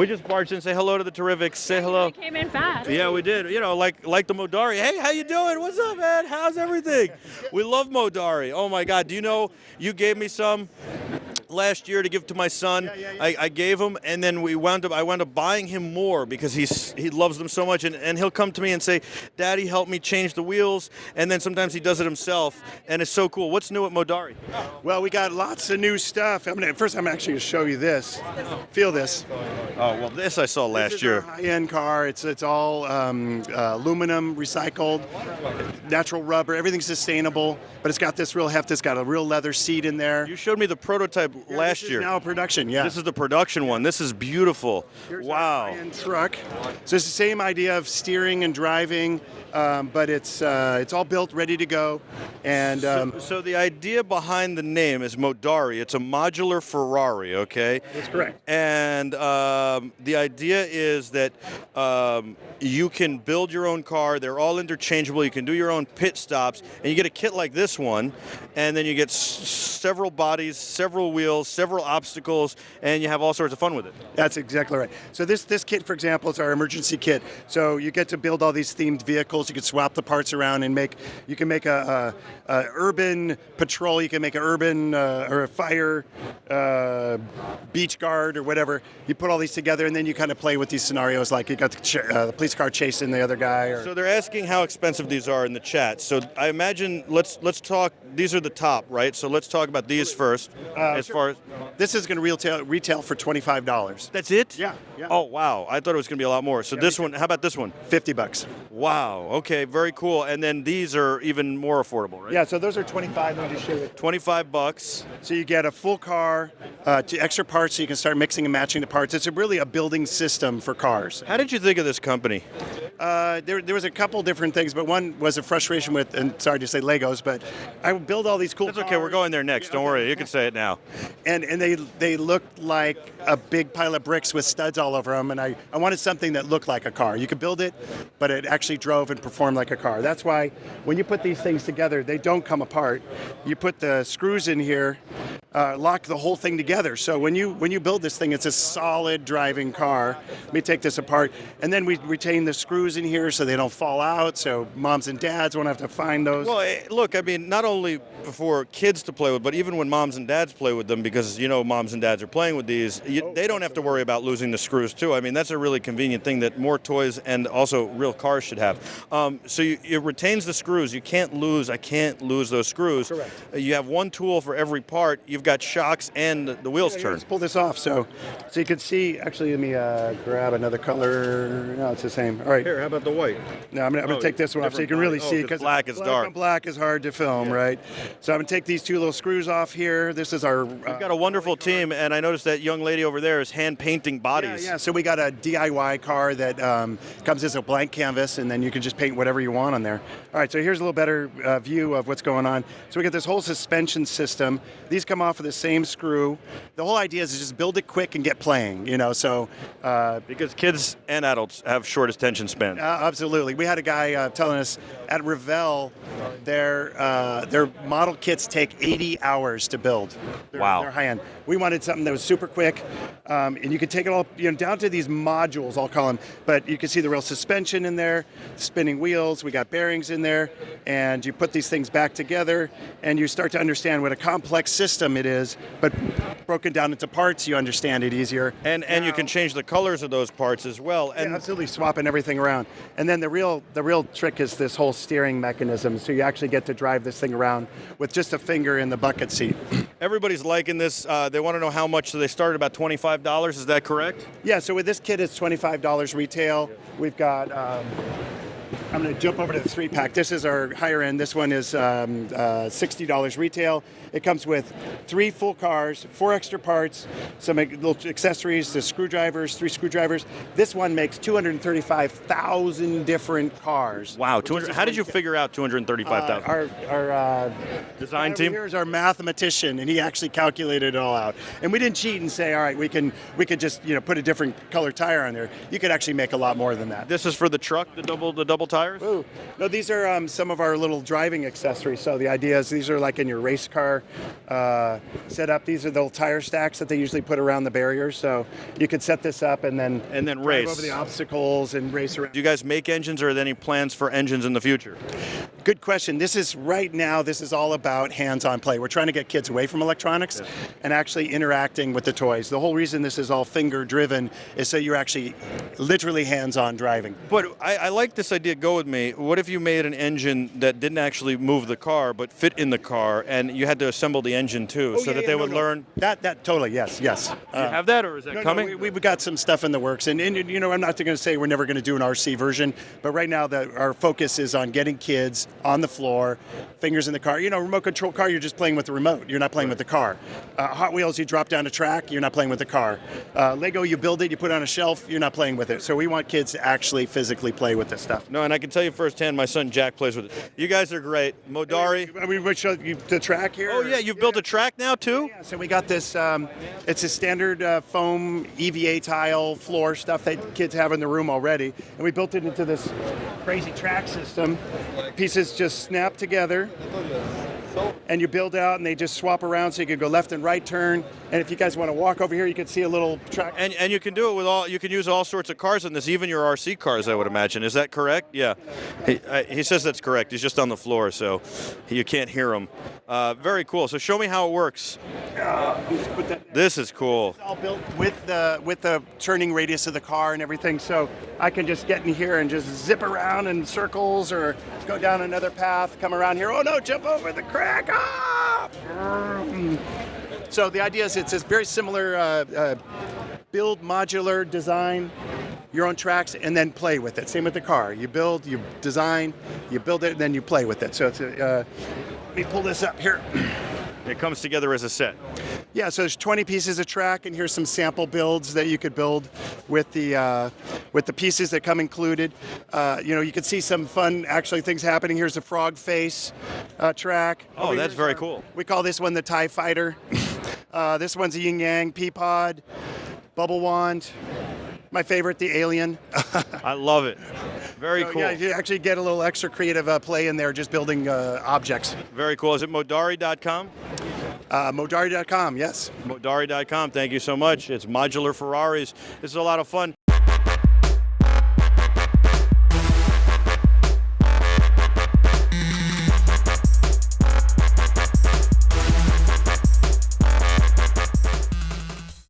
We just barged in, say hello to the Terrifics, say hello. You came in fast. Yeah, we did. You know, like the MODARRI. Hey, how you doing? What's up, man? How's everything? We love MODARRI. Oh my God, do you know you gave me some last year to give to my son? I gave him, and then I wound up buying him more because he loves them so much, and he'll come to me and say, Daddy, help me change the wheels, and then sometimes he does it himself, and it's so cool. What's new at MODARRI? Well, we got lots of new stuff. First I'm actually going to show you this. Feel this. Oh, well, this I saw last year. This is our high-end car. It's all aluminum, recycled, natural rubber. Everything's sustainable, but it's got this real heft. It's got a real leather seat in there. You showed me the prototype last year. This is now production, yeah. This is the production one. This is beautiful. Here's wow. Our high-end truck. So it's the same idea of steering and driving, but it's all built, ready to go. And so the idea behind the name is MODARRI. It's a modular Ferrari, okay? That's correct. And the idea is that you can build your own car. They're all interchangeable. You can do your own pit stops, and you get a kit like this one, and then you get several bodies, several wheels, several obstacles, and you have all sorts of fun with it. That's exactly right. So this kit, for example, is our emergency kit. So you get to build all these themed vehicles. You can swap the parts around and you can make a urban patrol. You can make an urban or a fire beach guard or whatever. You put all these together, and then you kind of play with these scenarios, like you got the police car chasing the other guy. So they're asking how expensive these are in the chat. So I imagine let's talk. These are the top, right? So let's talk about these first. As far as this is going to retail for $25. That's it? Yeah. Oh wow! I thought it was going to be a lot more. So this one, how about this one? $50. Wow. Okay. Very cool. And then these are even more affordable, right? Yeah. So those are $25. Let me just show you. $25. So you get a full car, to extra parts, so you can start mixing and matching the parts. It's really a building system for cars. How did you think of this company? There was a couple different things, but one was a frustration with, and sorry to say Legos, but I would build all these cool That's cars. okay. We're going there next. Don't worry. You can say it now. And they looked like a big pile of bricks with studs all over them, and I wanted something that looked like a car. You could build it, but it actually drove and performed like a car. That's why when you put these things together, they don't come apart. You put the screws in here, lock the whole thing together. So when you build this thing, it's a solid driving car. Let me take this apart, and then we retain the screws in here so they don't fall out, so moms and dads won't have to find those. Well, look, I mean, not only for kids to play with, but even when moms and dads play with them, because moms and dads are playing with these, they don't have to worry about losing the screws too. I mean, that's a really convenient thing that more toys and also real cars should have. So it retains the screws. I can't lose those screws. Correct. You have one tool for every part. You've got shocks and the wheels turn. Let's pull this off so you can see. Actually, let me grab another color. No, it's the same. All right. Here, how about the white? No, I'm going to take this one off so you can really see. Because black is dark. And black is hard to film, right? So I'm going to take these two little screws off here. This is our... We've got a wonderful team, and I noticed that young lady over there is hand painting bodies. Yeah, so we got a DIY car that comes as a blank canvas, and then you can just paint whatever you want on there. All right, so here's a little better view of what's going on. So we got this whole suspension system. These come off of the same screw. The whole idea is to just build it quick and get playing, so... because kids and adults have short attention spans. Absolutely. We had a guy telling us at Revell, their model kits take 80 hours to build. Wow. They're high-end. We wanted something that was super quick, and you could take it all down to these modules, I'll call them, but you can see the real suspension in there, spinning wheels, we got bearings in there, and you put these things back together, and you start to understand what a complex system it is, but broken down into parts, you understand it easier. And you can change the colors of those parts as well. And absolutely, swapping everything around. And then the real trick is this whole steering mechanism, so you actually get to drive this thing around with just a finger in the bucket seat. Everybody's liking this. They want to know how much. So they start at about $25. Is that correct? Yeah, so with this kit, it's $25 retail. We've got... I'm going to jump over to the 3-pack. This is our higher end. This one is $60 retail. It comes with 3 full cars, 4 extra parts, some little accessories, the screwdrivers, 3 screwdrivers. This one makes 235,000 different cars. Wow, 200. How did you figure out 235,000? Our design team? Here's our mathematician, and he actually calculated it all out. And we didn't cheat and say, all right, we could just put a different color tire on there. You could actually make a lot more than that. This is for the truck, the double top tires? Ooh. No, these are some of our little driving accessories. So the idea is these are like in your race car setup. These are the little tire stacks that they usually put around the barriers. So you could set this up and then drive race over the obstacles and race around. Do you guys make engines, or are there any plans for engines in the future? Good question. This is all about hands-on play. We're trying to get kids away from electronics and actually interacting with the toys. The whole reason this is all finger-driven is so you're actually literally hands-on driving. But I like this idea. Go with me. What if you made an engine that didn't actually move the car, but fit in the car, and you had to assemble the engine too, they would learn? That totally, yes. Do you have that, or is that coming? No, we've got some stuff in the works, and I'm not going to say we're never going to do an RC version, but right now our focus is on getting kids on the floor, fingers in the car. Remote control car, you're just playing with the remote. You're not playing with the car. Hot Wheels, you drop down a track, you're not playing with the car. Lego, you build it, you put it on a shelf, you're not playing with it. So we want kids to actually physically play with this stuff. No, and I can tell you firsthand, my son Jack plays with it. You guys are great. MODARRI. We show you the track here. Oh, yeah, you've built a track now, too? Yeah, so we got this, it's a standard foam EVA tile floor stuff that kids have in the room already. And we built it into this crazy track system. Pieces just snap together. And you build out, and they just swap around, so you can go left and right turn. And if you guys want to walk over here, you can see a little track. And you can do it with you can use all sorts of cars in this, even your RC cars, I would imagine. Is that correct? Yeah. He says that's correct. He's just on the floor, so you can't hear him. Very cool. So show me how it works. This is cool. It's all built with the turning radius of the car and everything, so I can just get in here and just zip around in circles or go down another path, come around here. Oh no, jump over the crack! Ah! So the idea is it's a very similar build, modular design, your own tracks, and then play with it. Same with the car. You build, you design, you build it, and then you play with it. So it's let me pull this up here. It comes together as a set. Yeah, so there's 20 pieces of track, and here's some sample builds that you could build with the pieces that come included. You can see some fun actually things happening. Here's the frog face track. Oh, that's very cool. We call this one the TIE Fighter. This one's a Yin Yang Pea Pod, Bubble Wand. My favorite, the Alien. I love it. Very cool. Yeah, you actually get a little extra creative play in there, just building objects. Very cool. Is it MODARRI.com? MODARRI.com, yes. MODARRI.com. Thank you so much. It's Modular Ferraris. This is a lot of fun.